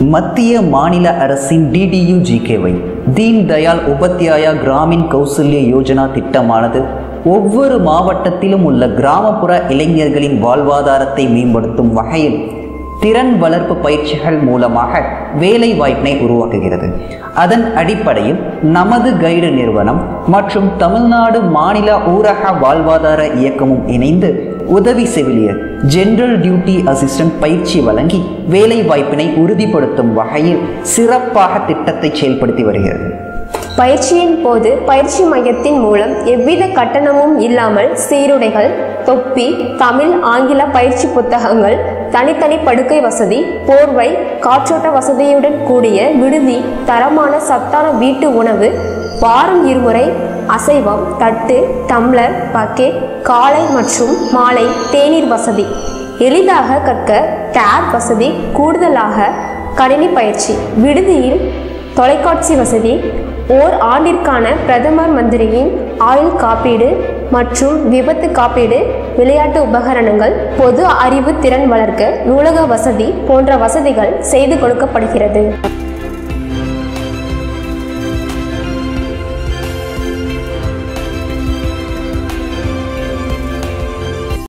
மத்திய மாநில அரசின் DDU-GKY தீன் தயாள் உபாத்யாயா கிராமின் கௌசல்ய யோஜனா திட்டமானது ஒவ்வொரு மாவட்டத்திலும் உள்ள கிராமப்புற இளைஞர்களின் வாழ்வாதாரத்தை மேம்படுத்தும் வகையில் திறன் வளர்ப்பு பயிற்சிகள் மூலமாக வேலை வாய்ப்பினை உருவாக்குகிறது. அதன் அடிப்படையில் நமது கைடு நிறுவனம் மற்றும் தமிழ்நாடு மாநில ஊரக வாழ்வாதார இயக்கமும் இணைந்து உதவி செவிலியர் ஜெனரல் டியூட்டி அசிஸ்டன்ட் பயிற்சி வழங்கி வேலை வாய்ப்பினை உறுதிப்படுத்தும் வகையில் சிறப்பாக திட்டத்தை செயல்படுத்தி வருகிறது. பயிற்சியின் போது பயிற்சி மையத்தின் மூலம் எவ்வித கட்டணமும் இல்லாமல் சீருடைகள், தொப்பி, தமிழ், ஆங்கில பயிற்சி புத்தகங்கள், தனித்தனி படுக்கை வசதி, போர்வை, காற்றோட்ட வசதியுடன் கூடிய விடுதி, தரமான சத்தான வீட்டு உணவு, வாரம் 2 முறை அசைவம், தட்டு, டம்ளர், பக்கெட், காலை மற்றும் மாலை தேநீர் வசதி, எளிதாக கற்க டேப் வசதி, கூடுதலாக கணினி பயிற்சி, விடுதியில் தொலைக்காட்சி வசதி, ஓர் ஆண்டிற்கான பிரதமர் மந்திரியின் ஆயுள் காப்பீடு மற்றும் விபத்து காப்பீடு, விளையாட்டு உபகரணங்கள், பொது அறிவு திறன் வளர்க்க நூலக வசதி போன்ற வசதிகள் செய்து கொடுக்கப்படுகிறது.